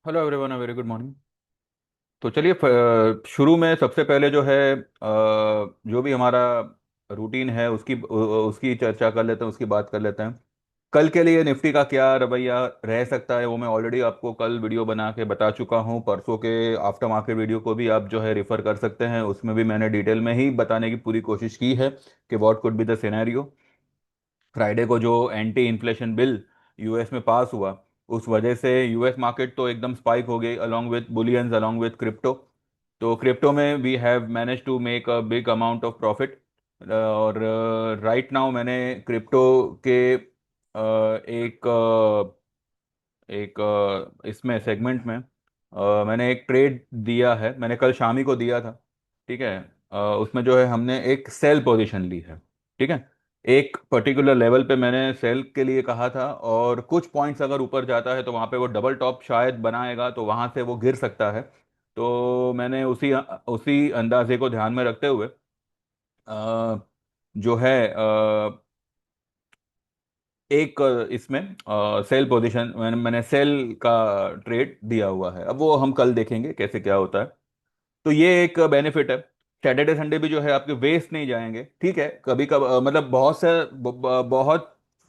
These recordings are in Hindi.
Hello everyone, very good morning. तो चलिए शुरू में सबसे पहले जो है जो भी हमारा रूटीन है उसकी उसकी चर्चा कर लेते हैं, उसकी बात कर लेते हैं। कल के लिए निफ्टी का क्या रवैया रह सकता है वो मैं ऑलरेडी आपको कल वीडियो बना के बता चुका हूँ। परसों के आफ्टर मार्केट वीडियो को भी आप जो है रिफर कर सकते हैं, उसमें भी मैंने डिटेल में ही बताने की पूरी कोशिश की है कि what could be the scenario. Friday को जो एंटी इन्फ्लेशन बिल यूएस में पास हुआ, उस वजह से यूएस मार्केट तो एकदम स्पाइक हो गई along with bullions, along with crypto. तो क्रिप्टो में we have manage to make a big amount of profit. और राइट नाउ मैंने क्रिप्टो के एक एक इसमें सेगमेंट में मैंने एक ट्रेड दिया है, मैंने कल शाम ही को दिया था। ठीक है। उसमें जो है हमने एक सेल पोजीशन ली है। ठीक है। एक पर्टिकुलर लेवल पे मैंने सेल के लिए कहा था, और कुछ पॉइंट्स अगर ऊपर जाता है तो वहां पे वो डबल टॉप शायद बनाएगा, तो वहां से वो गिर सकता है। तो मैंने उसी उसी अंदाजे को ध्यान में रखते हुए जो है एक इसमें सेल पोजीशन मैंने सेल का ट्रेड दिया हुआ है। अब वो हम कल देखेंगे कैसे क्या होता है। तो ये एक बेनिफिट है। सैटरडे संडे भी जो है आपके वेस्ट नहीं जाएंगे। ठीक है, कभी कब मतलब बहुत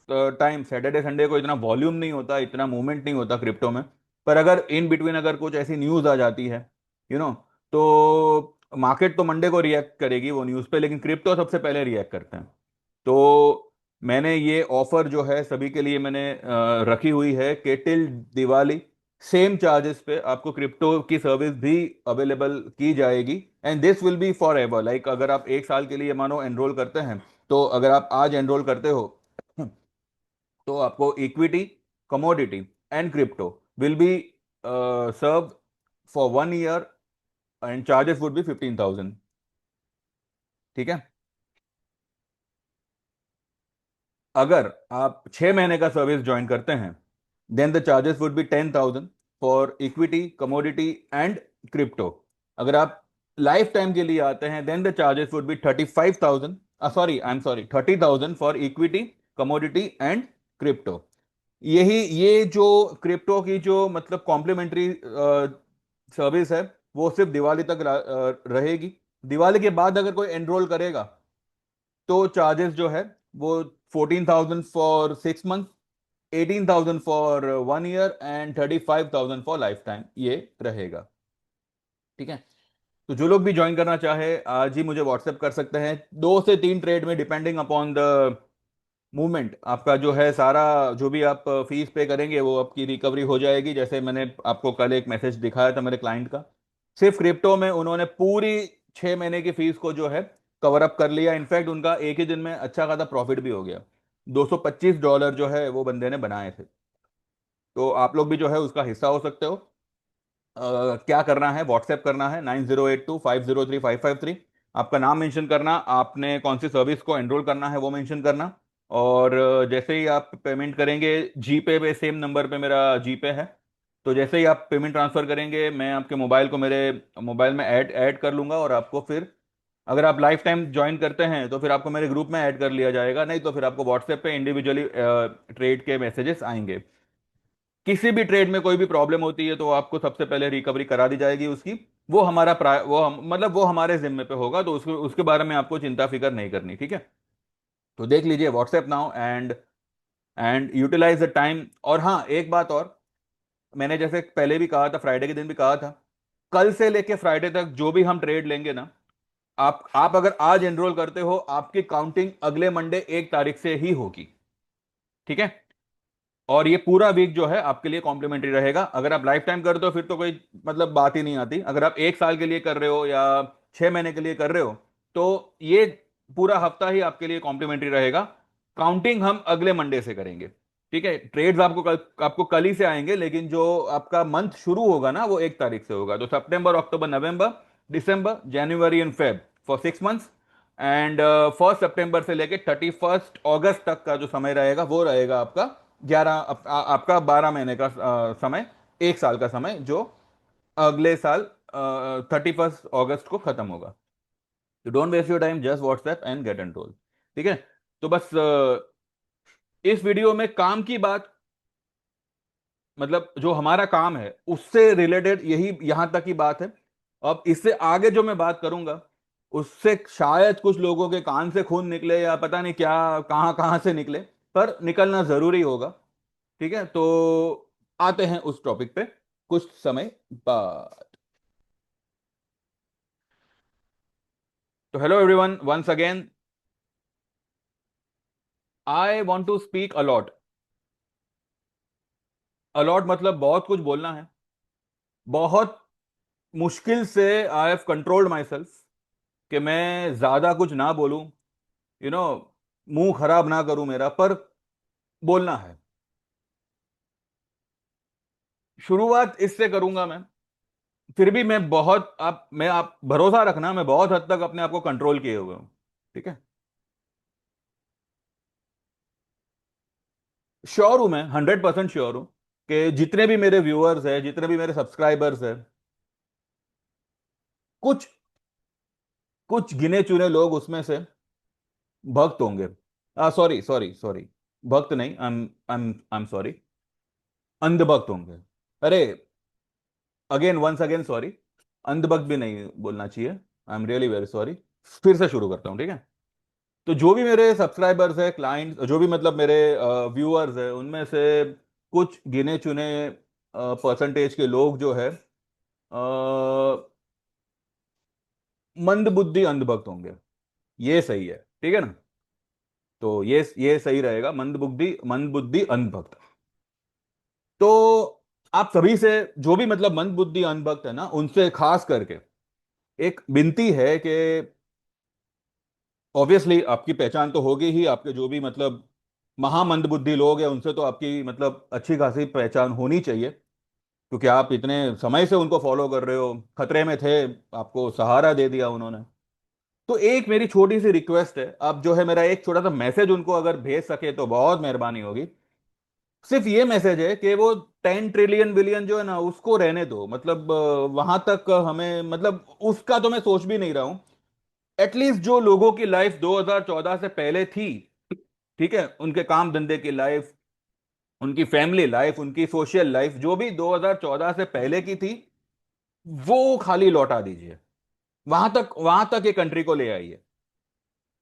टाइम सैटरडे संडे को इतना वॉल्यूम नहीं होता, इतना मूवमेंट नहीं होता क्रिप्टो में। पर अगर इन बिटवीन अगर कुछ ऐसी न्यूज आ जाती है, यू नो, तो मार्केट तो मंडे को रिएक्ट करेगी वो न्यूज पे, लेकिन क्रिप्टो सबसे पहले रिएक्ट करते हैं। तो मैंने ये ऑफर जो है सभी के लिए मैंने रखी हुई है कि टिल दिवाली सेम चार्जेस पे आपको क्रिप्टो की सर्विस भी अवेलेबल की जाएगी। And this will be for ever, like अगर आप एक साल के लिए मानो एनरोल करते हैं, तो अगर आप आज एनरोल करते हो तो आपको equity, commodity and crypto will be serve for 1 year, and charges would be 15,000। ठीक है। अगर आप 6 महीने का सर्विस ज्वाइन करते हैं, then the charges would be 10,000 for equity, commodity and crypto. अगर आप लाइफ टाइम के लिए आते हैं, then the charges would be 35,000, sorry I am sorry 30,000 for equity, commodity and crypto. यही ये जो क्रिप्टो की जो मतलब कॉम्प्लीमेंट्री सर्विस है, वो सिर्फ दिवाली तक रहेगी। दिवाली के बाद अगर कोई एनरोल करेगा तो चार्जेस जो है वो 14,000 for 6 month, 18,000 for 1 year and 35,000 for life time, ये रहेगा। ठीक है। तो जो लोग भी ज्वाइन करना चाहे आज ही मुझे व्हाट्सएप कर सकते हैं। 2 से 3 ट्रेड में डिपेंडिंग अपॉन द मूवमेंट आपका जो है सारा, जो भी आप फीस पे करेंगे वो आपकी रिकवरी हो जाएगी। जैसे मैंने आपको कल एक मैसेज दिखाया था मेरे क्लाइंट का, सिर्फ क्रिप्टो में उन्होंने पूरी 6 महीने की फीस को जो है कवर अप कर लिया। इनफैक्ट उनका एक ही दिन में अच्छा खासा प्रॉफिट भी हो गया। $225 जो है वो बंदे ने बनाए थे। तो आप लोग भी जो है उसका हिस्सा हो सकते हो। क्या करना है, व्हाट्सएप करना है 9082503553। आपका नाम मेंशन करना, आपने कौन सी सर्विस को एनरोल करना है वो मेंशन करना। और जैसे ही आप पेमेंट करेंगे, जीपे पे सेम नंबर पे मेरा जीपे है, तो जैसे ही आप पेमेंट ट्रांसफर करेंगे मैं आपके मोबाइल को मेरे मोबाइल में ऐड ऐड कर लूंगा, और आपको फिर अगर आप लाइफ टाइम ज्वाइन करते हैं तो फिर आपको मेरे ग्रुप में ऐड कर लिया जाएगा, नहीं तो फिर आपको व्हाट्सएप पे इंडिविजुअली ट्रेड के मैसेजेस आएंगे। किसी भी ट्रेड में कोई भी प्रॉब्लम होती है तो आपको सबसे पहले रिकवरी करा दी जाएगी उसकी। वो हमारा मतलब वो हमारे जिम्मे पे होगा, तो उसके उसके बारे में आपको चिंता फिक्र नहीं करनी। ठीक है। तो देख लीजिए WhatsApp now and utilise the time. और हाँ, एक बात और, मैंने जैसे पहले भी कहा था, फ्राइडे के दिन भी कहा था, कल से लेके फ्राइडे तक जो भी हम ट्रेड लेंगे ना, आप अगर आज एनरोल करते हो, आपकी काउंटिंग अगले मंडे 1 तारीख से ही होगी। ठीक है। और ये पूरा वीक जो है आपके लिए कॉम्प्लीमेंट्री रहेगा। अगर आप लाइफ टाइम करते हो फिर तो कोई मतलब बात ही नहीं आती। अगर आप एक साल के लिए कर रहे हो या 6 महीने के लिए कर रहे हो, तो ये पूरा हफ्ता ही आपके लिए कॉम्प्लीमेंट्री रहेगा। काउंटिंग हम अगले मंडे से करेंगे। ठीक है। ट्रेड्स आपको कल ही से आएंगे, लेकिन जो आपका मंथ शुरू होगा ना वो 1 तारीख से होगा। तो सितंबर, अक्टूबर, नवंबर, दिसंबर, जनवरी and Feb for 6 months. And 1 सितंबर से लेके 31 अगस्त तक का जो समय रहेगा वो रहेगा आपका आपका 12 महीने का समय, 1 साल का समय, जो अगले साल 31 अगस्त को खत्म होगा। तो don't waste your time, just WhatsApp and get enrol. ठीक है। तो बस इस वीडियो में काम की बात मतलब जो हमारा काम है उससे रिलेटेड यही यहां तक की बात है। अब इससे आगे जो मैं बात करूंगा उससे शायद कुछ लोगों के कान से खून निकले या पता नहीं क्या कहां कहां से निकले, पर निकलना जरूरी होगा। ठीक है, तो आते हैं उस टॉपिक पे कुछ समय बाद। तो hello everyone, once again I want to speak a lot. A lot मतलब बहुत कुछ बोलना है। बहुत मुश्किल से I have controlled my self कि मैं ज्यादा कुछ ना बोलूं, यू नो, मुंह खराब ना करूं मेरा, पर बोलना है। शुरुआत इससे करूंगा मैं। फिर भी मैं बहुत, आप भरोसा रखना, मैं बहुत हद तक अपने आप को कंट्रोल किए हुए हूं। ठीक है, श्योर हूं मैं, 100% श्योर हूं कि जितने भी मेरे व्यूअर्स हैं, जितने भी मेरे सब्सक्राइबर्स हैं, कुछ कुछ गिने चुने लोग उसमें से भक्त होंगे। सॉरी सॉरी सॉरी, भक्त नहीं, आई एम सॉरी, अंधभक्त होंगे। अरे, अगेन वंस अगेन सॉरी, अंधभक्त भी नहीं बोलना चाहिए। I am really very sorry. फिर से शुरू करता हूँ, ठीक है। तो जो भी मेरे सब्सक्राइबर्स है, क्लाइंट, जो भी मतलब मेरे व्यूअर्स है, उनमें से कुछ गिने चुने परसेंटेज के लोग जो है मंदबुद्धि अंधभक्त होंगे। ये सही है, ठीक है ना। तो ये सही रहेगा, मंदबुद्धि मंदबुद्धि अंधभक्त। तो आप सभी से, जो भी मतलब मंदबुद्धि अंधभक्त है ना, उनसे खास करके एक विनती है कि ऑब्वियसली आपकी पहचान तो होगी ही, आपके जो भी मतलब महामंदबुद्धि लोग हैं उनसे तो आपकी मतलब अच्छी खासी पहचान होनी चाहिए, क्योंकि आप इतने समय से उनको फॉलो कर रहे हो, खतरे में थे, आपको सहारा दे दिया उन्होंने। तो एक मेरी छोटी सी रिक्वेस्ट है, आप जो है मेरा एक छोटा सा मैसेज उनको अगर भेज सके तो बहुत मेहरबानी होगी। सिर्फ ये मैसेज है कि वो 10 ट्रिलियन बिलियन जो है ना उसको रहने दो, मतलब वहां तक हमें, मतलब उसका तो मैं सोच भी नहीं रहा हूं। एटलीस्ट जो लोगों की लाइफ 2014 से पहले थी, ठीक है, उनके काम धंधे की लाइफ, उनकी फैमिली लाइफ, उनकी सोशल लाइफ, जो भी 2014 से पहले की थी, वो खाली लौटा दीजिए। वहां तक ये कंट्री को ले आइए।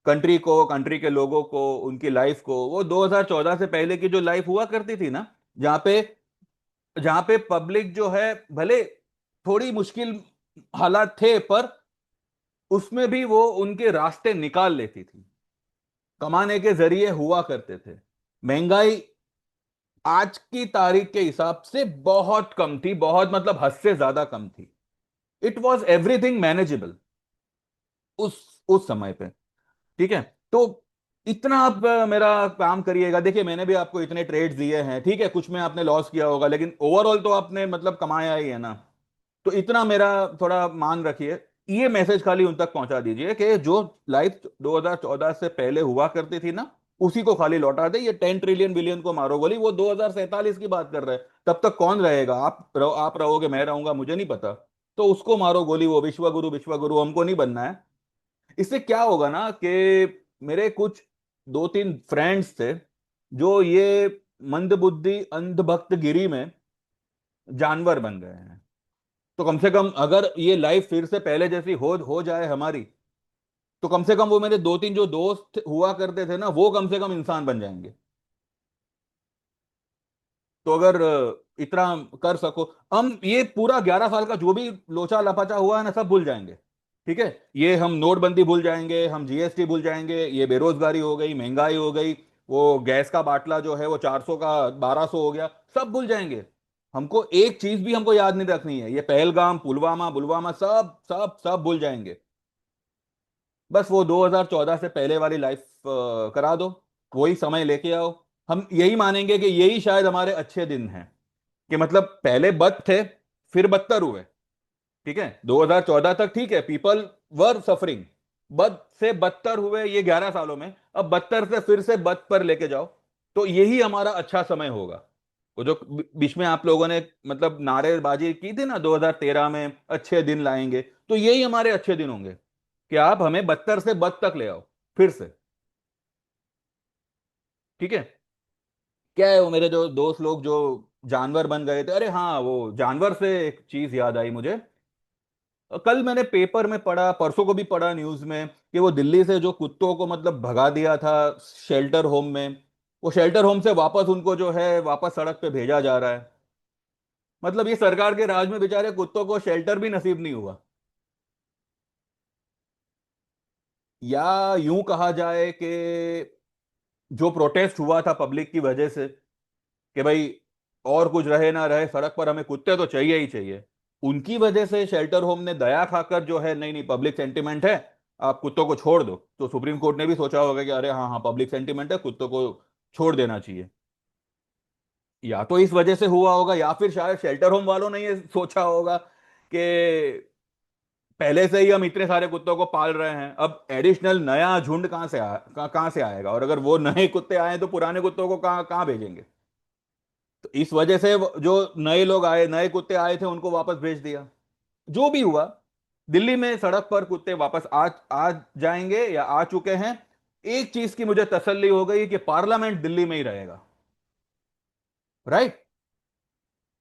कंट्री को, कंट्री के लोगों को, उनकी लाइफ को, वो 2014 से पहले की जो लाइफ हुआ करती थी ना, जहां पे जहां पे पब्लिक जो है, भले थोड़ी मुश्किल हालात थे, पर उसमें भी वो उनके रास्ते निकाल लेती थी, कमाने के जरिए हुआ करते थे। महंगाई आज की तारीख के हिसाब से बहुत कम थी, बहुत मतलब हद से ज्यादा कम थी। इट वॉज एवरीथिंग मैनेजेबल उस समय पे। ठीक है, तो इतना आप मेरा काम करिएगा। देखिए, मैंने भी आपको इतने ट्रेड्स दिए हैं, ठीक है, कुछ में आपने लॉस किया होगा, लेकिन ओवरऑल तो आपने मतलब कमाया ही है ना। तो इतना मेरा थोड़ा मान रखिए। ये मैसेज खाली उन तक पहुंचा दीजिए कि जो लाइफ 2014 से पहले हुआ करती थी ना, उसी को खाली लौटा दे। ये 10 ट्रिलियन बिलियन को मारो गोली, वो 2047 की बात कर रहे हैं। तब तक कौन रहेगा? आप रहोगे, मैं रहूंगा, मुझे नहीं पता। तो उसको मारो गोली, वो विश्वगुरु विश्वगुरु हमको नहीं बनना है। इससे क्या होगा ना कि मेरे कुछ दो तीन फ्रेंड्स थे जो ये मंदबुद्धि अंधभक्त गिरी में जानवर बन गए हैं। तो कम से कम अगर ये लाइफ फिर से पहले जैसी हो जाए हमारी, तो कम से कम वो मेरे दो तीन जो दोस्त हुआ करते थे ना, वो कम से कम इंसान बन जाएंगे। तो अगर इतना कर सको, हम ये पूरा 11 साल का जो भी लोचा लपाचा हुआ है ना, सब भूल जाएंगे। ठीक है, ये हम नोटबंदी भूल जाएंगे, हम जीएसटी भूल जाएंगे, ये बेरोजगारी हो गई, महंगाई हो गई, वो गैस का बाटला जो है वो 400 का 1200 हो गया, सब भूल जाएंगे। हमको एक चीज भी हमको याद नहीं रखनी है, ये पहलगाम, पुलवामा बुलवामा, सब सब सब भूल जाएंगे। बस वो 2014 से पहले वाली लाइफ करा दो, वही समय लेके आओ। हम यही मानेंगे कि यही शायद हमारे अच्छे दिन हैं, कि मतलब पहले बद थे, फिर बदतर हुए। ठीक है, 2014 तक ठीक है, पीपल वर सफरिंग, बद से बदतर हुए ये 11 सालों में, अब बदतर से फिर से बद पर लेके जाओ। तो यही हमारा अच्छा समय होगा। वो जो बीच में आप लोगों ने मतलब नारेबाजी की थी ना 2013 में, अच्छे दिन लाएंगे, तो यही हमारे अच्छे दिन होंगे कि आप हमें बदतर से बद तक ले आओ फिर से। ठीक है, क्या है वो मेरे जो दोस्त लोग जो जानवर बन गए थे। अरे हाँ, वो जानवर से एक चीज याद आई मुझे। कल मैंने पेपर में पढ़ा, परसों को भी पढ़ा न्यूज में, कि वो दिल्ली से जो कुत्तों को मतलब भगा दिया था शेल्टर होम में, वो शेल्टर होम से वापस उनको जो है वापस सड़क पे भेजा जा रहा है। मतलब ये सरकार के राज में बेचारे कुत्तों को शेल्टर भी नसीब नहीं हुआ। या यूं कहा जाए कि जो प्रोटेस्ट हुआ था पब्लिक की वजह से, कि भाई और कुछ रहे ना रहे, सड़क पर हमें कुत्ते तो चाहिए ही चाहिए, उनकी वजह से शेल्टर होम ने दया खाकर जो है, नहीं नहीं पब्लिक सेंटिमेंट है, आप कुत्तों को छोड़ दो, तो सुप्रीम कोर्ट ने भी सोचा होगा कि अरे हाँ हाँ पब्लिक सेंटिमेंट है, कुत्तों को छोड़ देना चाहिए। या तो इस वजह से हुआ होगा, या फिर शायद शेल्टर होम वालों ने ये सोचा होगा कि पहले से ही हम इतने सारे कुत्तों को पाल रहे हैं, अब एडिशनल नया झुंड कहां से आएगा, और अगर वो नए कुत्ते आए तो पुराने कुत्तों को कहां कहां भेजेंगे। तो इस वजह से जो नए लोग आए, नए कुत्ते आए थे, उनको वापस भेज दिया। जो भी हुआ, दिल्ली में सड़क पर कुत्ते वापस आ जाएंगे या आ चुके हैं। एक चीज की मुझे तसल्ली हो गई कि पार्लियामेंट दिल्ली में ही रहेगा। राइट।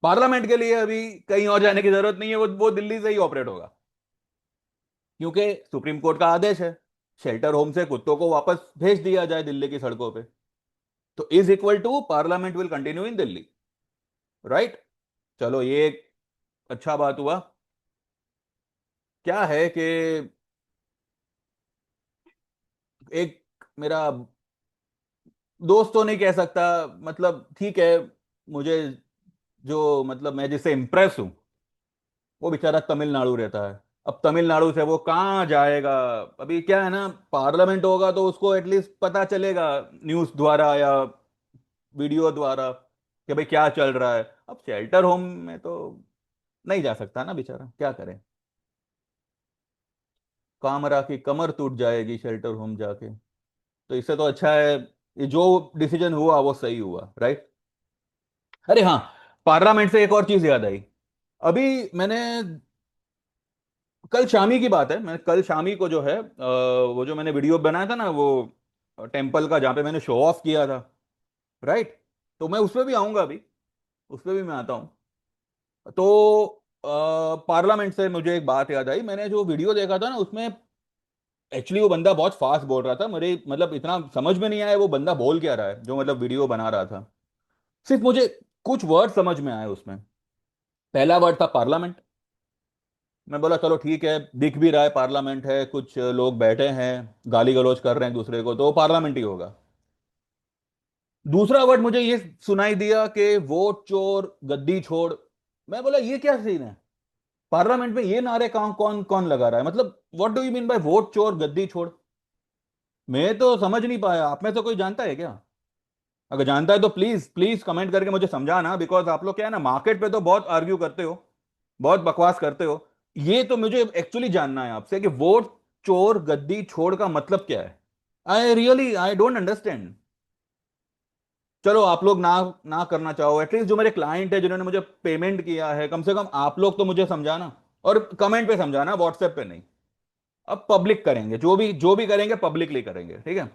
पार्लियामेंट के लिए अभी कहीं और जाने की जरूरत नहीं है, वो दिल्ली से ही ऑपरेट होगा, क्योंकि सुप्रीम कोर्ट का आदेश है शेल्टर होम से कुत्तों को वापस भेज दिया जाए दिल्ली की सड़कों पे। तो is equal to parliament will continue in Delhi. Right. चलो, ये एक अच्छा बात हुआ। क्या है कि एक मेरा दोस्त तो नहीं कह सकता, मतलब ठीक है, मुझे जो मतलब मैं जिससे इम्प्रेस हूं, वो बेचारा तमिलनाडु रहता है। अब तमिलनाडु से वो कहाँ जाएगा। अभी क्या है ना, पार्लियामेंट होगा तो उसको एटलीस्ट पता चलेगा न्यूज़ द्वारा या वीडियो द्वारा कि भाई क्या चल रहा है। अब शेल्टर होम में तो नहीं जा सकता ना बेचारा, क्या करे। कामरा की कमर टूट जाएगी शेल्टर होम जाके। तो इससे तो अच्छा है ये जो डिसीजन हुआ वो सही हुआ। राइट। अरे हाँ, पार्लियामेंट से एक और चीज याद आई। अभी मैंने कल शामी की बात है, मैं कल शामी को जो है वो जो मैंने वीडियो बनाया था ना, वो टेम्पल का जहाँ पे मैंने शो ऑफ किया था। राइट। तो मैं उस पर भी आऊंगा अभी, उस पर भी मैं आता हूँ। तो पार्लियामेंट से मुझे एक बात याद आई, मैंने जो वीडियो देखा था ना उसमें एक्चुअली वो बंदा बहुत फास्ट बोल रहा था, मेरे मतलब इतना समझ में नहीं आया वो बंदा बोल क्या रहा है, जो मतलब वीडियो बना रहा था। सिर्फ मुझे कुछ वर्ड समझ में आए उसमें। पहला वर्ड था पार्लियामेंट। मैं बोला चलो ठीक है, दिख भी रहा है पार्लियामेंट है, कुछ लोग बैठे हैं गाली गलौज कर रहे हैं दूसरे को, तो पार्लियामेंट ही होगा। दूसरा वर्ड मुझे ये सुनाई दिया कि वोट चोर गद्दी छोड़। मैं बोला ये क्या सीन है, पार्लियामेंट में ये नारे कौन कौन कौन लगा रहा है, मतलब what do you mean by vote चोर गद्दी छोड़। मैं तो समझ नहीं पाया, आप में से कोई जानता है क्या? अगर जानता है तो प्लीज प्लीज कमेंट करके मुझे समझाना, बिकॉज आप लोग क्या है ना, मार्केट पे तो बहुत आर्ग्यू करते हो, बहुत बकवास करते हो। ये तो मुझे एक्चुअली जानना है आपसे कि वोट चोर गद्दी छोड़ का मतलब क्या है। I don't understand. चलो आप लोग ना ना करना चाहो, एटलीस्ट जो मेरे क्लाइंट है जिन्होंने मुझे पेमेंट किया है, कम से कम आप लोग तो मुझे समझाना, और कमेंट पे समझाना, व्हाट्सएप पे नहीं। अब पब्लिक करेंगे, जो भी करेंगे पब्लिकली करेंगे, ठीक है।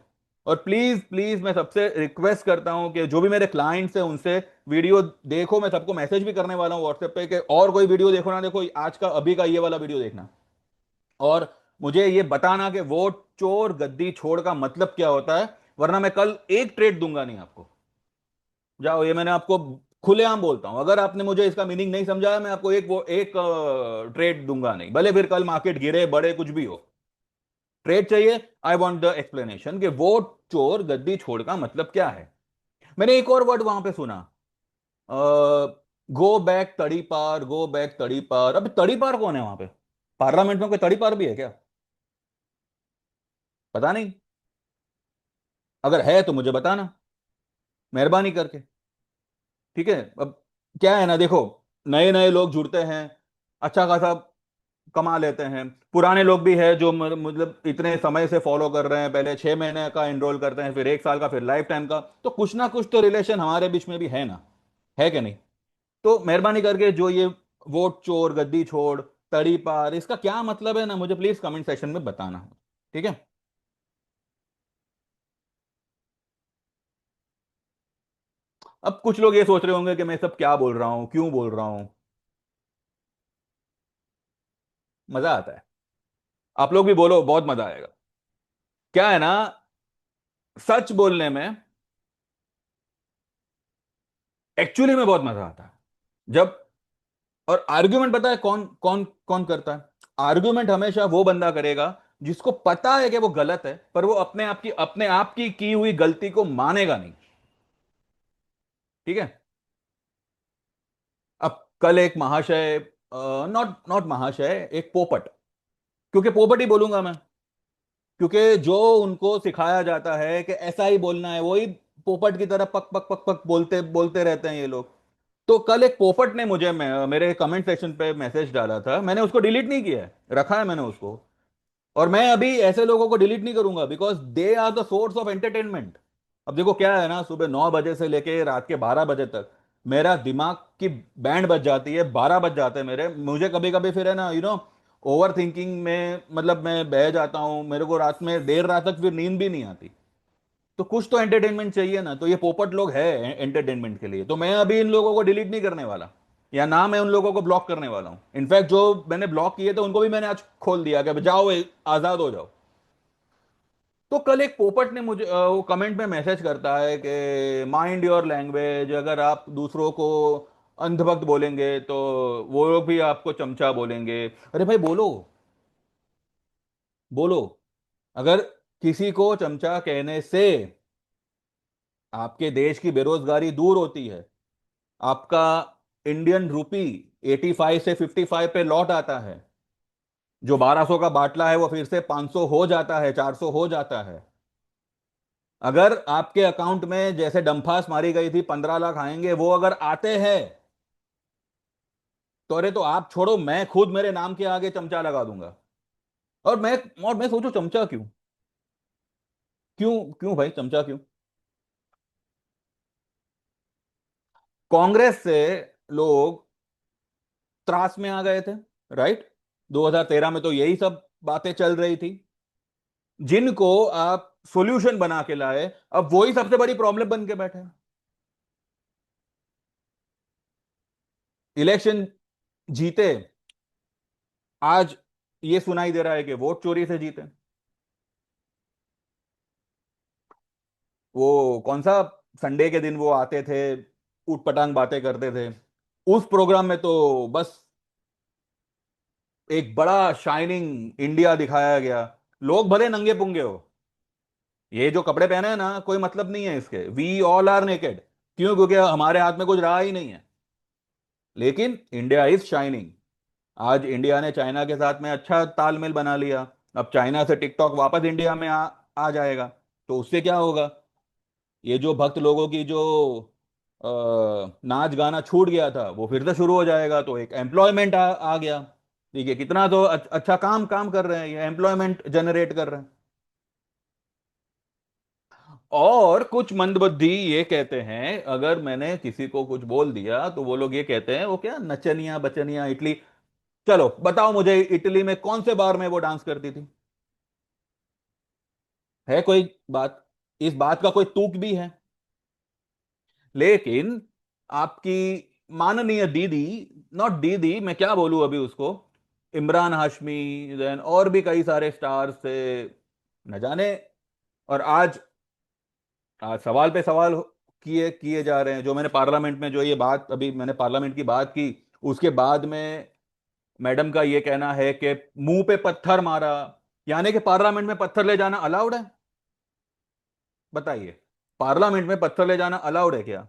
और प्लीज प्लीज मैं सबसे रिक्वेस्ट करता हूं कि जो भी मेरे क्लाइंट्स हैं उनसे वीडियो देखो, मैं सबको मैसेज भी करने वाला हूं व्हाट्सएप पे कि और कोई वीडियो देखो ना देखो, आज का अभी का ये वाला वीडियो देखना, और मुझे ये बताना कि वोट चोर गद्दी छोड़ का मतलब क्या होता है, वरना मैं कल एक ट्रेड दूंगा नहीं आपको। जाओ, ये मैंने आपको खुलेआम बोलता हूं, अगर आपने मुझे इसका मीनिंग नहीं समझाया, मैं आपको एक ट्रेड दूंगा नहीं, भले फिर कल मार्केट गिरे बढ़े कुछ भी हो। ट्रेड चाहिए। आई वॉन्ट द एक्सप्लेनेशन कि वोट चोर गद्दी छोड़ का मतलब क्या है। मैंने एक और वर्ड वहां पे सुना, गो बैक तड़ी पार, गो बैक तड़ी पार। अब तड़ी पार कौन है वहां पे? पार्लियामेंट में कोई तड़ी पार भी है क्या? पता नहीं, अगर है तो मुझे बताना मेहरबानी करके। ठीक है। अब क्या है ना, देखो, नए नए लोग जुड़ते हैं, अच्छा खासा कमा लेते हैं। पुराने लोग भी है जो मतलब इतने समय से फॉलो कर रहे हैं, पहले 6 महीने का एनरोल करते हैं, फिर 1 साल का, फिर लाइफ टाइम का, तो कुछ ना कुछ तो रिलेशन हमारे बीच में भी है ना, है कि नहीं? तो मेहरबानी करके जो ये वोट चोर गद्दी छोड़ तड़ी पार, इसका क्या मतलब है ना, मुझे प्लीज कमेंट सेक्शन में बताना। ठीक है। अब कुछ लोग ये सोच रहे होंगे कि मैं सब क्या बोल रहा हूं, क्यों बोल रहा हूं। मजा आता है। आप लोग भी बोलो, बहुत मजा आएगा। क्या है ना, सच बोलने में एक्चुअली में बहुत मजा आता है जब। और आर्ग्यूमेंट पता है कौन कौन कौन करता है? आर्ग्यूमेंट हमेशा वो बंदा करेगा जिसको पता है कि वो गलत है, पर वो अपने आप की हुई गलती को मानेगा नहीं। ठीक है। अब कल एक महाशय, नॉट नॉट महाशय, एक पोपट, क्योंकि पोपट ही बोलूंगा मैं, क्योंकि जो उनको सिखाया जाता है कि ऐसा ही बोलना है, वही पोपट की तरह पक पक पक पक बोलते बोलते रहते हैं ये लोग। तो कल एक पोपट ने मुझे मेरे कमेंट सेक्शन पे मैसेज डाला था, मैंने उसको डिलीट नहीं किया है, रखा है मैंने उसको। और मैं अभी ऐसे लोगों को डिलीट नहीं करूंगा, because they are the source of entertainment. अब देखो क्या है ना, सुबह 9 बजे से लेके रात के 12 बजे तक मेरा दिमाग की बैंड बज जाती है, 12 बज जाते हैं मेरे, मुझे कभी कभी फिर है ना, ओवर थिंकिंग में, मतलब मैं बह जाता हूं, मेरे को रात में देर रात तक फिर नींद भी नहीं आती। तो कुछ तो एंटरटेनमेंट चाहिए ना, तो ये पोपट लोग है एंटरटेनमेंट के लिए, तो मैं अभी इन लोगों को डिलीट नहीं करने वाला, या ना मैं उन लोगों को ब्लॉक करने वाला हूं। इनफैक्ट जो मैंने ब्लॉक किए थे उनको भी मैंने आज खोल दिया कि जाओ आजाद हो जाओ। तो कल एक पोपट ने मुझे वो कमेंट में मैसेज करता है कि माइंड योर लैंग्वेज, अगर आप दूसरों को अंधभक्त बोलेंगे तो वो लोग भी आपको चमचा बोलेंगे। अरे भाई बोलो, बोलो। अगर किसी को चमचा कहने से आपके देश की बेरोजगारी दूर होती है, आपका इंडियन रूपी 85 से 55 पे लौट आता है, जो 1200 का बाटला है वो फिर से 500 हो जाता है, 400 हो जाता है, अगर आपके अकाउंट में जैसे डंफास मारी गई थी 15 लाख आएंगे, वो अगर आते हैं, तो अरे तो आप छोड़ो, मैं खुद मेरे नाम के आगे चमचा लगा दूंगा। और मैं सोचू चमचा क्यों? क्यों? क्यों भाई चमचा क्यों? कांग्रेस से लोग त्रास में आ गए थे, राइट? 2013 में तो यही सब बातें चल रही थी, जिनको आप सॉल्यूशन बना के लाए, अब वही सबसे बड़ी प्रॉब्लम बन के बैठे हैं। इलेक्शन जीते, आज ये सुनाई दे रहा है कि वोट चोरी से जीते। वो कौन सा संडे के दिन वो आते थे, ऊट पटांग बातें करते थे, उस प्रोग्राम में तो बस एक बड़ा शाइनिंग इंडिया दिखाया गया। लोग भले नंगे पुंगे हो, ये जो कपड़े पहने हैं ना, कोई मतलब नहीं है इसके, वी ऑल आर नेकेड। क्यों? क्योंकि हमारे हाथ में कुछ रहा ही नहीं है, लेकिन इंडिया इज शाइनिंग। आज इंडिया ने चाइना के साथ में अच्छा तालमेल बना लिया, अब चाइना से टिकटॉक वापस इंडिया में आ जाएगा। तो उससे क्या होगा? ये जो भक्त लोगों की जो नाच गाना छूट गया था वो फिर से शुरू हो जाएगा, तो एक एम्प्लॉयमेंट आ गया। ठीक है, कितना तो अच्छा काम काम कर रहे हैं, ये एम्प्लॉयमेंट जनरेट कर रहे हैं। और कुछ मंदबुद्धि ये कहते हैं, अगर मैंने किसी को कुछ बोल दिया तो वो लोग ये कहते हैं वो क्या नचनिया बचनिया इटली। चलो बताओ मुझे, इटली में कौन से बार में वो डांस करती थी? है कोई बात? इस बात का कोई तूक भी है? लेकिन आपकी माननीय दीदी, नॉट दीदी, मैं क्या बोलूं अभी उसको, इमरान हाशमी, देन और भी कई सारे स्टार्स थे, न जाने। और आज आज सवाल पे सवाल किए किए जा रहे हैं, जो मैंने पार्लियामेंट में, जो ये बात अभी मैंने पार्लियामेंट की बात की, उसके बाद में मैडम का ये कहना है कि मुंह पे पत्थर मारा, यानी कि पार्लियामेंट में पत्थर ले जाना अलाउड है? बताइए, पार्लियामेंट में पत्थर ले जाना अलाउड है क्या?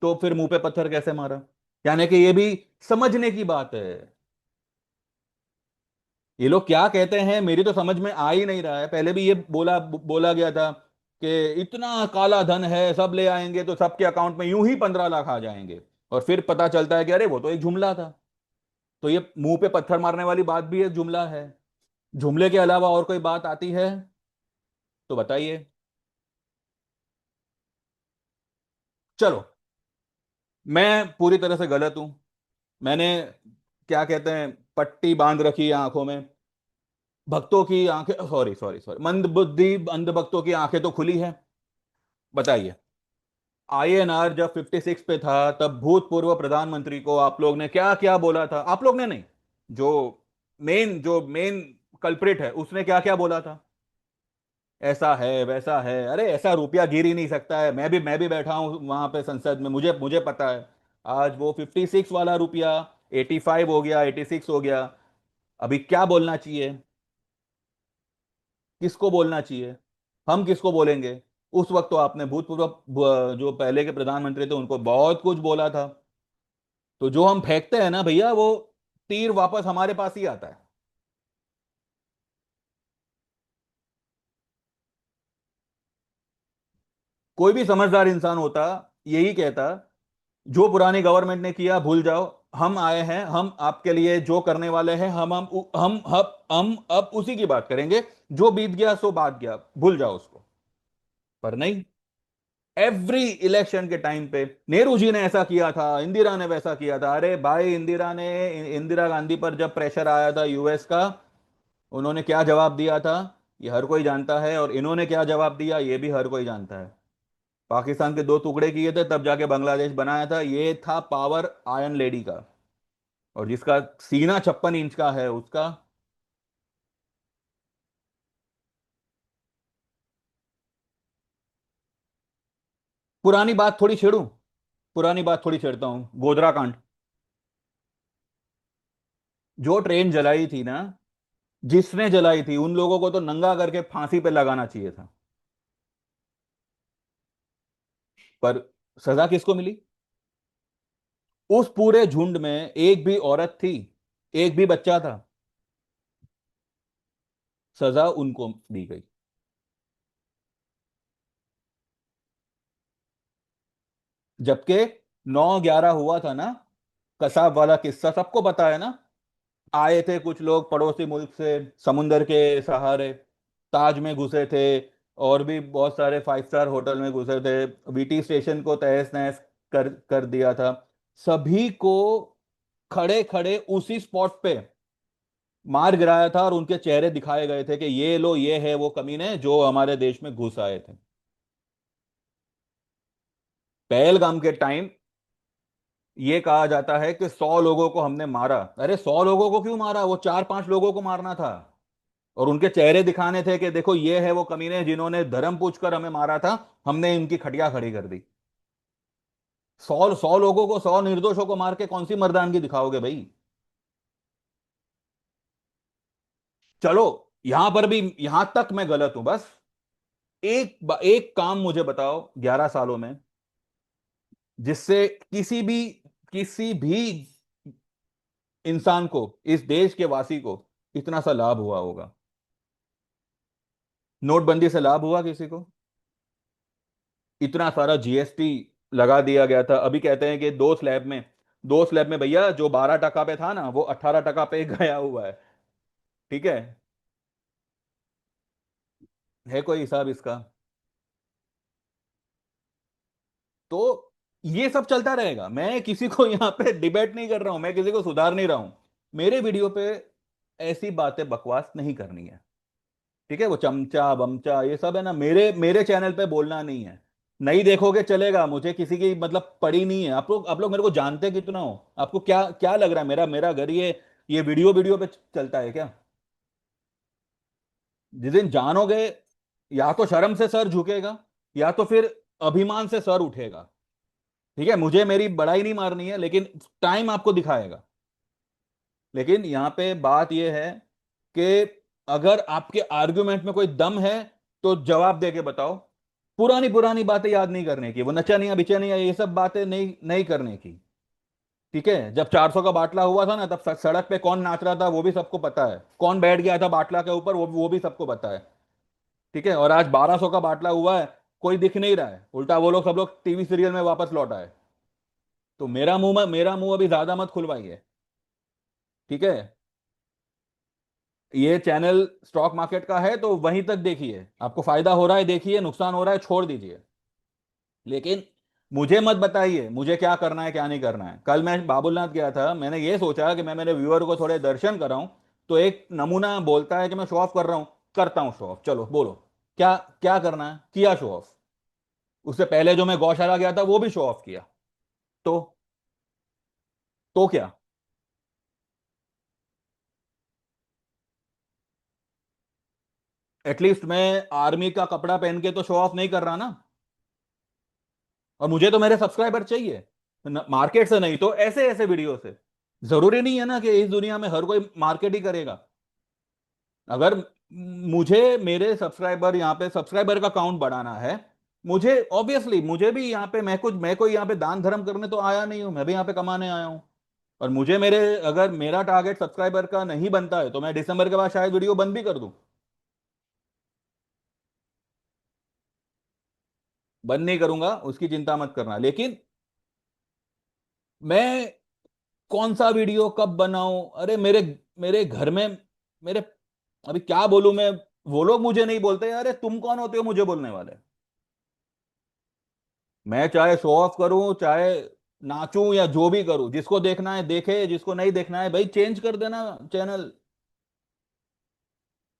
तो फिर मुंह पे पत्थर कैसे मारा? यानी कि ये भी समझने की बात है। ये लोग क्या कहते हैं मेरी तो समझ में आ ही नहीं रहा है। पहले भी ये बोला गया था कि इतना काला धन है, सब ले आएंगे तो सबके अकाउंट में यूं ही 15 लाख आ जाएंगे, और फिर पता चलता है कि अरे वो तो एक जुमला था। तो ये मुंह पे पत्थर मारने वाली बात भी एक जुमला है। जुमले के अलावा और कोई बात आती है तो बताइए। चलो, मैं पूरी तरह से गलत हूं। मैंने, क्या कहते हैं, पट्टी बांध रखी है आंखों में, भक्तों की आंखें, सॉरी सॉरी सॉरी, मंद बुद्धि अंध भक्तों की आंखें तो खुली है। बताइए। आईएनआर जब 56 पे था, तब भूतपूर्व प्रधानमंत्री को आप लोग ने क्या क्या बोला था? आप लोग ने नहीं, जो मेन कल्प्रिट है उसने क्या क्या बोला था? ऐसा है वैसा है, अरे ऐसा रुपया गिर ही नहीं सकता है। मैं भी बैठा हूं वहां पे संसद में, मुझे मुझे पता है। आज वो 56 वाला रुपया 85 हो गया, 86 हो गया। अभी क्या बोलना चाहिए? किसको बोलना चाहिए? हम किसको बोलेंगे? उस वक्त तो आपने भूतपूर्व जो पहले के प्रधानमंत्री थे उनको बहुत कुछ बोला था। तो जो हम फेंकते हैं ना भैया, वो तीर वापस हमारे पास ही आता है। कोई भी समझदार इंसान होता, यही कहता, जो पुरानी गवर्नमेंट ने किया भूल जाओ। हम आए हैं, हम आपके लिए जो करने वाले हैं, हम अब उसी की बात करेंगे। जो बीत गया सो बात गया, भूल जाओ उसको। पर नहीं, एवरी इलेक्शन के टाइम पे नेहरू जी ने ऐसा किया था, इंदिरा ने वैसा किया था। अरे भाई, इंदिरा गांधी पर जब प्रेशर आया था यूएस का, उन्होंने क्या जवाब दिया था ये हर कोई जानता है, और इन्होंने क्या जवाब दिया ये भी हर कोई जानता है। पाकिस्तान के दो टुकड़े किए थे, तब जाके बांग्लादेश बनाया था। ये था पावर आयरन लेडी का। और जिसका सीना 56 इंच का है उसका। पुरानी बात थोड़ी छेड़ूं? पुरानी बात थोड़ी छेड़ता हूं। गोधरा कांड, जो ट्रेन जलाई थी ना, जिसने जलाई थी उन लोगों को तो नंगा करके फांसी पे लगाना चाहिए था। पर सजा किसको मिली? उस पूरे झुंड में एक भी औरत थी? एक भी बच्चा था? सजा उनको दी गई। जबकि 9/11 हुआ था ना, कसाब वाला किस्सा सबको पता है ना। आए थे कुछ लोग पड़ोसी मुल्क से, समुंदर के सहारे ताज में घुसे थे, और भी बहुत सारे 5 स्टार होटल में घुसे थे। वीटी स्टेशन को तहस नहस कर कर दिया था। सभी को खड़े खड़े उसी स्पॉट पे मार गिराया था, और उनके चेहरे दिखाए गए थे कि ये लो, ये है वो कमीने जो हमारे देश में घुस आए थे। पहलगाम के टाइम ये कहा जाता है कि 100 लोगों को हमने मारा। अरे 100 लोगों को क्यों मारा? वो 4-5 लोगों को मारना था। और उनके चेहरे दिखाने थे कि देखो ये है वो कमीने जिन्होंने धर्म पूछकर हमें मारा था। हमने इनकी खटिया खड़ी कर दी। 100 100 लोगों को, 100 निर्दोषों को मार के कौन सी मर्दानगी दिखाओगे भाई? चलो, यहां पर भी, यहां तक मैं गलत हूं बस। एक काम मुझे बताओ 11 सालों में, जिससे किसी भी इंसान को, इस देश के वासी को इतना सा लाभ हुआ होगा। नोटबंदी से लाभ हुआ किसी को? इतना सारा जीएसटी लगा दिया गया था। अभी कहते हैं कि दो स्लैब में भैया, जो 12 टका पे था ना, वो 18 टका पे गया हुआ है। ठीक है कोई हिसाब इसका? तो ये सब चलता रहेगा। मैं किसी को यहाँ पे डिबेट नहीं कर रहा हूं, मैं किसी को सुधार नहीं रहा हूं। मेरे वीडियो पे ऐसी बातें बकवास नहीं करनी है। ठीक है, वो चमचा बमचा ये सब है ना, मेरे मेरे चैनल पे बोलना नहीं है। नहीं देखोगे चलेगा, मुझे किसी की मतलब पड़ी नहीं है। आप लोग मेरे को जानते कितना हो? आपको क्या क्या लग रहा है, मेरा मेरा घर ये वीडियो वीडियो पे चलता है क्या? जिस दिन जानोगे, या तो शर्म से सर झुकेगा, या तो फिर अभिमान से सर उठेगा। ठीक है, मुझे मेरी बड़ाई नहीं मारनी है, लेकिन टाइम आपको दिखाएगा। लेकिन यहां पे बात यह है कि अगर आपके आर्गुमेंट में कोई दम है, तो जवाब दे के बताओ। पुरानी पुरानी बातें याद नहीं करने की, वो नचनिया बिचनिया ये सब बातें नहीं नहीं करने की। ठीक है, जब 400 का बाटला हुआ था ना, तब सड़क पे कौन नाच रहा था वो भी सबको पता है। कौन बैठ गया था बाटला के ऊपर वो भी सबको पता है। ठीक है, और आज 1200 का बाटला हुआ है, कोई दिख नहीं रहा है। उल्टा वो लोग सब लोग टीवी सीरियल में वापस लौट आए। तो मेरा मुंह अभी ज्यादा मत खुलवाइए। ठीक है, ये चैनल स्टॉक मार्केट का है तो वहीं तक देखिए, आपको फायदा हो रहा है देखिए, नुकसान हो रहा है छोड़ दीजिए। लेकिन मुझे मत बताइए मुझे क्या करना है क्या नहीं करना है। कल मैं बाबुलनाथ गया था, मैंने ये सोचा कि मैं मेरे व्यूअर को थोड़े दर्शन कराऊं। तो एक नमूना बोलता है कि मैं शो ऑफ कर रहा हूं। करता हूं शो ऑफ, चलो बोलो क्या क्या करना है, किया शो ऑफ। उससे पहले जो मैं गौशाला गया था वो भी शो ऑफ किया। तो तो क्या? एटलीस्ट मैं आर्मी का कपड़ा पहन के तो शो ऑफ नहीं कर रहा ना। और मुझे तो मेरे सब्सक्राइबर चाहिए, मार्केट से नहीं तो ऐसे ऐसे वीडियो से। जरूरी नहीं है ना कि इस दुनिया में हर कोई मार्केट ही करेगा। अगर मुझे मेरे सब्सक्राइबर, यहाँ पे सब्सक्राइबर का काउंट बढ़ाना है, मुझे ऑब्वियसली, मुझे भी यहाँ पे, मैं कोई यहाँ पे दान धर्म करने तो आया नहीं हूं, मैं भी यहाँ पे कमाने आया हूं। और मुझे मेरे, अगर मेरा टारगेट सब्सक्राइबर का नहीं बनता है तो मैं दिसंबर के बाद शायद वीडियो बंद भी कर दूं। बंद नहीं करूंगा, उसकी चिंता मत करना, लेकिन मैं कौन सा वीडियो कब बनाऊं, अरे मेरे मेरे घर में, मेरे, अभी क्या बोलूं मैं। वो लोग मुझे नहीं बोलते अरे तुम कौन होते हो मुझे बोलने वाले। मैं चाहे शो ऑफ करूं, चाहे नाचूं, या जो भी करूं, जिसको देखना है देखे, जिसको नहीं देखना है भाई चेंज कर देना चैनल।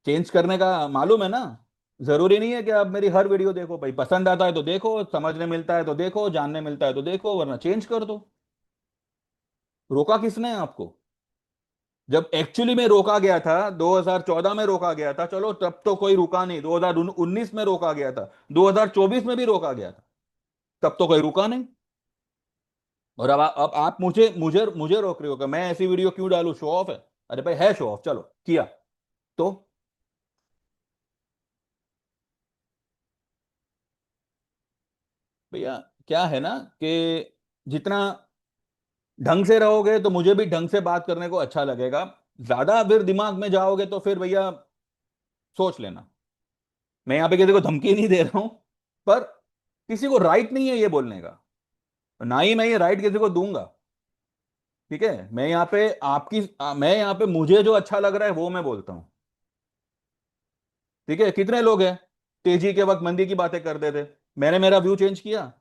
चेंज करने का मालूम है ना। जरूरी नहीं है कि आप मेरी हर वीडियो देखो भाई, पसंद आता है तो देखो, समझने मिलता है तो देखो, जानने मिलता है तो देखो, वरना चेंज कर दो। रोका किसने है आपको? जब एक्चुअली में रोका गया था 2014 में रोका गया था, चलो तब तो कोई रुका नहीं, 2019 में रोका गया था, 2024 में भी रोका गया था, तब तो कोई रुका नहीं। और अब आप मुझे मुझे मुझे रोक रहे हो कि मैं ऐसी वीडियो क्यों डालूं, शो ऑफ है? अरे भाई है शो ऑफ, चलो किया। तो भैया क्या है ना कि जितना ढंग से रहोगे तो मुझे भी ढंग से बात करने को अच्छा लगेगा। ज्यादा फिर दिमाग में जाओगे तो फिर भैया सोच लेना। मैं यहाँ पे किसी को धमकी नहीं दे रहा हूं, पर किसी को राइट नहीं है ये बोलने का, ना ही मैं ये राइट किसी को दूंगा। ठीक है, मैं यहाँ पे मैं यहाँ पे मुझे जो अच्छा लग रहा है वो मैं बोलता हूँ। ठीक है, कितने लोग हैं तेजी के वक्त मंदी की बातें करते थे, मैंने मेरा व्यू चेंज किया,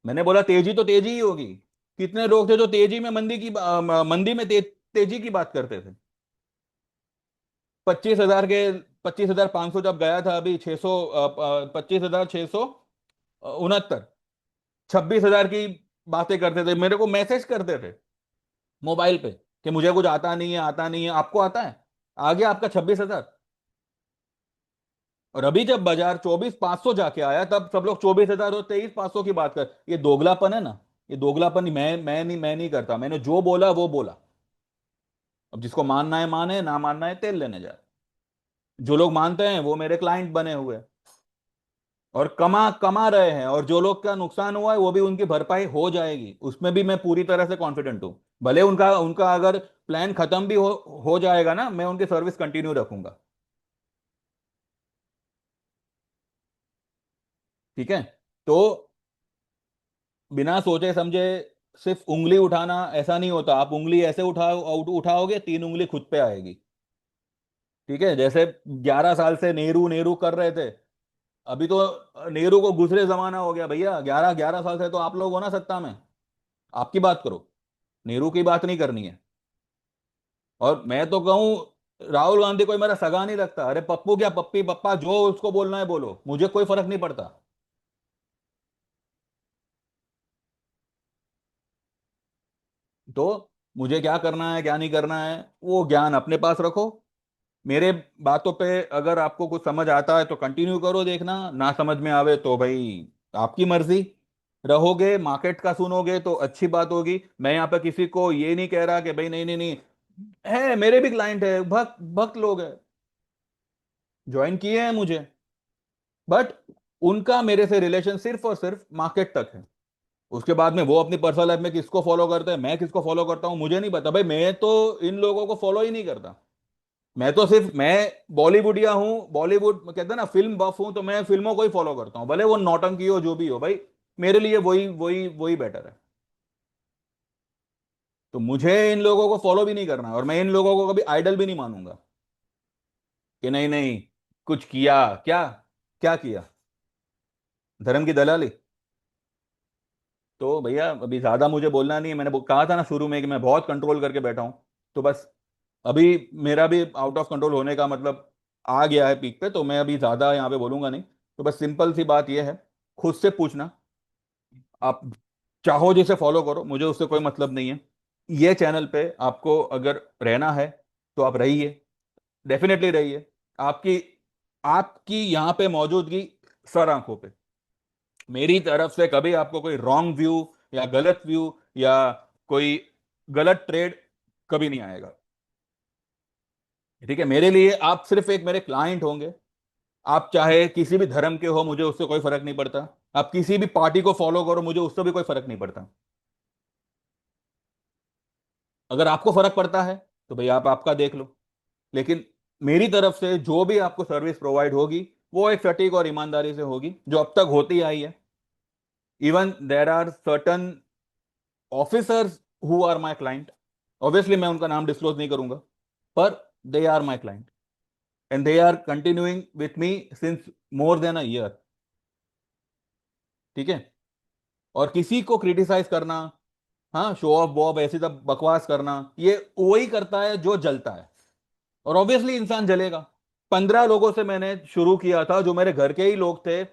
मैंने बोला तेजी तो तेजी ही होगी। कितने लोग थे जो तेजी में मंदी में तेजी की बात करते थे। 25,500 जब गया था, अभी 600, 25,669, 26,000 की बातें करते थे, मेरे को मैसेज करते थे मोबाइल पे कि मुझे कुछ आता नहीं है, आता नहीं है, आपको आता है? आ गया आपका 26,000। और अभी जब बाजार 24,500 जाके आया तब सब लोग 24,000 और 23,500 की बात कर, ये दोगलापन है ना। ये दोगलापन ही मैं नहीं करता, मैंने जो बोला वो बोला। अब जिसको मानना है माने, ना मानना है तेल लेने जाए। जो लोग मानते हैं वो मेरे क्लाइंट बने हुए हैं और कमा कमा रहे हैं, और जो लोग का नुकसान हुआ है वो भी उनकी भरपाई हो जाएगी, उसमें भी मैं पूरी तरह से कॉन्फिडेंट हूं। भले उनका उनका अगर प्लान खत्म भी हो जाएगा ना, मैं उनकी सर्विस कंटिन्यू रखूंगा। ठीक है। तो बिना सोचे समझे सिर्फ उंगली उठाना ऐसा नहीं होता, आप उंगली ऐसे उठाओगे, 3 उंगली खुद पे आएगी। ठीक है, जैसे 11 साल से नेहरू नेहरू कर रहे थे, अभी तो नेहरू को गुजरे जमाना हो गया भैया, 11 11 साल से तो आप लोग हो ना सत्ता में, आपकी बात करो, नेहरू की बात नहीं करनी है। और मैं तो कहूं, राहुल गांधी कोई मेरा सगा नहीं लगता, अरे पप्पू क्या पप्पी पप्पा, जो उसको बोलना है बोलो, मुझे कोई फर्क नहीं पड़ता। तो मुझे क्या करना है क्या नहीं करना है वो ज्ञान अपने पास रखो। मेरे बातों पे अगर आपको कुछ समझ आता है तो कंटिन्यू करो देखना, ना समझ में आवे तो भाई आपकी मर्जी। रहोगे मार्केट का सुनोगे तो अच्छी बात होगी, मैं यहाँ पे किसी को ये नहीं कह रहा कि भाई नहीं नहीं नहीं, है मेरे भी क्लाइंट है, भक्त भक्त लोग हैं, ज्वाइन किए हैं मुझे, बट उनका मेरे से रिलेशन सिर्फ और सिर्फ मार्केट तक है। उसके बाद में वो अपनी पर्सनल लाइफ में किसको फॉलो करते हैं, मैं किसको फॉलो करता हूं, मुझे नहीं पता भाई, मैं तो इन लोगों को फॉलो ही नहीं करता। मैं तो सिर्फ, मैं बॉलीवुडिया हूँ, बॉलीवुड कहते हैं ना, फिल्म बफ हूं, तो मैं फिल्मों को ही फॉलो करता हूँ, भले वो नौटंकी हो जो भी हो भाई, मेरे लिए वही वही वही बेटर है। तो मुझे इन लोगों को फॉलो भी नहीं करना है, और मैं इन लोगों को कभी आइडल भी नहीं मानूंगा कि नहीं नहीं कुछ किया, क्या क्या किया, धर्म की दलाली। तो भैया अभी ज्यादा मुझे बोलना नहीं है, मैंने कहा था ना शुरू में कि मैं बहुत कंट्रोल करके बैठा हूं। तो बस अभी मेरा भी आउट ऑफ कंट्रोल होने का मतलब आ गया है पीक पे, तो मैं अभी ज्यादा यहाँ पे बोलूंगा नहीं। तो बस सिंपल सी बात यह है, खुद से पूछना। आप चाहो जिसे फॉलो करो, मुझे उससे कोई मतलब नहीं है। ये चैनल पे आपको अगर रहना है तो आप रहिए, डेफिनेटली रहिए। आपकी आपकी यहाँ पे मौजूदगी सर आंखों पे। मेरी तरफ से कभी आपको कोई रॉन्ग व्यू या गलत व्यू या कोई गलत ट्रेड कभी नहीं आएगा। ठीक है, मेरे लिए आप सिर्फ एक मेरे क्लाइंट होंगे। आप चाहे किसी भी धर्म के हो, मुझे उससे कोई फर्क नहीं पड़ता। आप किसी भी पार्टी को फॉलो करो, मुझे उससे भी कोई फर्क नहीं पड़ता। अगर आपको फर्क पड़ता है तो भाई आप आपका देख लो। लेकिन मेरी तरफ से जो भी आपको सर्विस प्रोवाइड होगी, वो एक सटीक और ईमानदारी से होगी, जो अब तक होती आई है। Even there are certain officers who are my client. Obviously मैं उनका नाम डिस्क्लोज नहीं करूंगा, पर they are my client and they are continuing with me since more than a year. ठीक है। और किसी को क्रिटिसाइज करना, हाँ, शो ऑफ बॉब ऐसी सब बकवास करना, ये वही करता है जो जलता है। और ऑब्वियसली इंसान जलेगा। 15 लोगों से मैंने शुरू किया था, जो मेरे घर के ही लोग थे,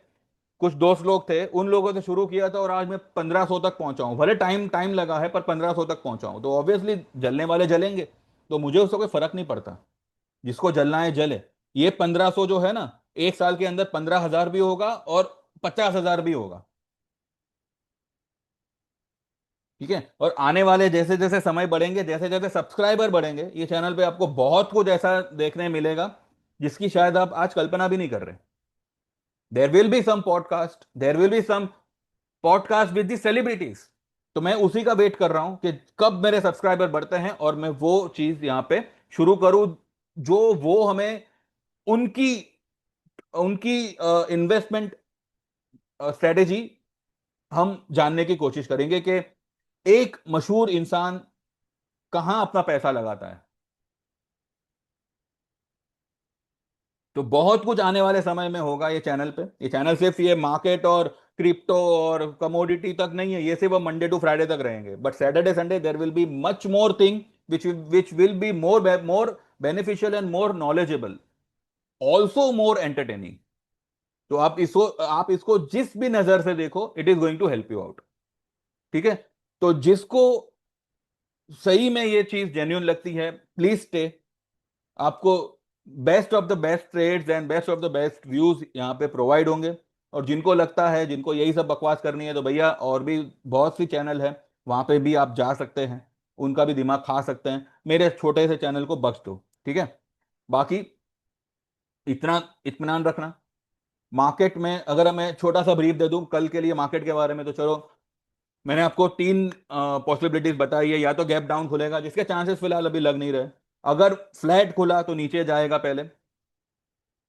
कुछ दोस्त लोग थे, उन लोगों से शुरू किया था, और आज मैं 1500 तक पहुंचा हूं। भले टाइम टाइम लगा है, पर 1500 तक पहुंचा हूं। तो ऑब्वियसली जलने वाले जलेंगे, तो मुझे उससे कोई फर्क नहीं पड़ता। जिसको जलना है जले। ये 1500 जो है ना, एक साल के अंदर 15,000 भी होगा और 50,000 भी होगा। ठीक है। और आने वाले जैसे जैसे समय बढ़ेंगे, जैसे जैसे सब्सक्राइबर बढ़ेंगे, ये चैनल पे आपको बहुत कुछ ऐसा देखने मिलेगा जिसकी शायद आप आज कल्पना भी नहीं कर रहे। There will be some podcast, there will be some podcast with the celebrities. तो मैं उसी का वेट कर रहा हूं कि कब मेरे सब्सक्राइबर बढ़ते हैं और मैं वो चीज यहां पे शुरू करूं, जो वो हमें उनकी उनकी इन्वेस्टमेंट स्ट्रेटेजी हम जानने की कोशिश करेंगे कि एक मशहूर इंसान कहां अपना पैसा लगाता है। तो बहुत कुछ आने वाले समय में होगा ये चैनल पे। ये चैनल सिर्फ ये मार्केट और क्रिप्टो और कमोडिटी तक नहीं है, ये सिर्फ मंडे टू फ्राइडे तक रहेंगे। But Saturday Sunday there will be much more thing which will be more beneficial and more knowledgeable, also more entertaining. तो आप इसको जिस भी नजर से देखो, it is going to help you out. ठीक है। तो जिसको सही में ये चीज जेन्यून लगती है, प्लीज स्टे। आपको best of the best trades and best of the best views यहाँ पे प्रोवाइड होंगे। और जिनको लगता है, जिनको यही सब बकवास करनी है, तो भैया और भी बहुत सी चैनल है, वहां पे भी आप जा सकते हैं, उनका भी दिमाग खा सकते हैं। मेरे छोटे से चैनल को बख्श दो। ठीक है। बाकी इतना इत्मीनान रखना। मार्केट में अगर मैं छोटा सा ब्रीफ दे दूं कल के लिए मार्केट के बारे में, तो चलो, मैंने आपको तीन पॉसिबिलिटीज बताई है। या तो गैप डाउन खुलेगा, जिसके चांसेस फिलहाल अभी लग नहीं रहे। अगर फ्लैट खुला तो नीचे जाएगा पहले,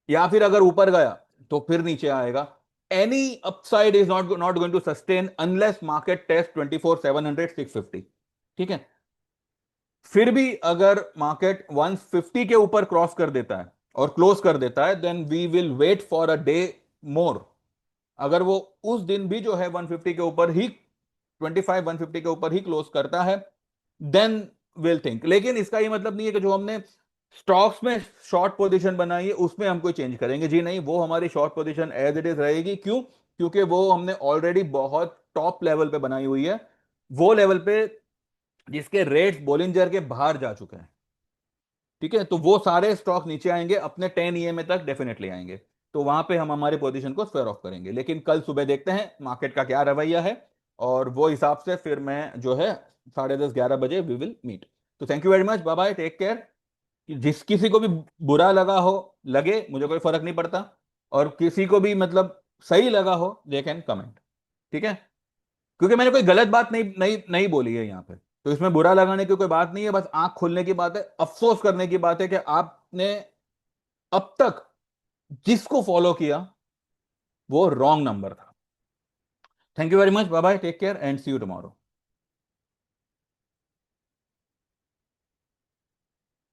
या फिर अगर ऊपर गया तो फिर नीचे आएगा। Any upside is not not going to sustain unless market test 24,700 650। ठीक है। फिर भी अगर मार्केट 150 के ऊपर क्रॉस कर देता है और क्लोज कर देता है, then we will wait for a day more. अगर वो उस दिन भी जो है 150 के ऊपर ही, 25 150 के ऊपर ही क्लोज करता है, देन विल थिंक। लेकिन इसका ये मतलब नहीं है कि जो हमने स्टॉक्स में शॉर्ट पोजीशन बनाई है उसमें हम कोई चेंज करेंगे। जी नहीं, वो हमारी short position as it is रहेगी। क्यों? क्योंकि वो हमने ऑलरेडी बहुत टॉप लेवल पे बनाई हुई है, वो लेवल पे जिसके रेट्स बोलिंजर के बाहर जा चुके हैं। ठीक है। तो वो सारे स्टॉक नीचे आएंगे, अपने 10 EMA तक डेफिनेटली आएंगे। तो वहां पे हम हमारी पोजीशन को स्क्वायर ऑफ करेंगे। लेकिन कल सुबह देखते हैं मार्केट का क्या रवैया है, और वो हिसाब से फिर मैं जो है 10:30 11 बजे वी विल मीट। तो thank you very much, bye bye, take care. जिस किसी को भी बुरा लगा हो, लगे, मुझे कोई फर्क नहीं पड़ता। और किसी को भी मतलब सही लगा हो, दे कैन कमेंट। ठीक है। क्योंकि मैंने कोई गलत बात नहीं नहीं नहीं बोली है यहाँ पे, तो इसमें बुरा लगाने की कोई बात नहीं है। बस आंख खोलने की बात है, अफसोस करने की बात है कि आपने अब तक जिसको फॉलो किया वो रॉन्ग नंबर था। Thank you very much, bye bye, take care and see you tomorrow.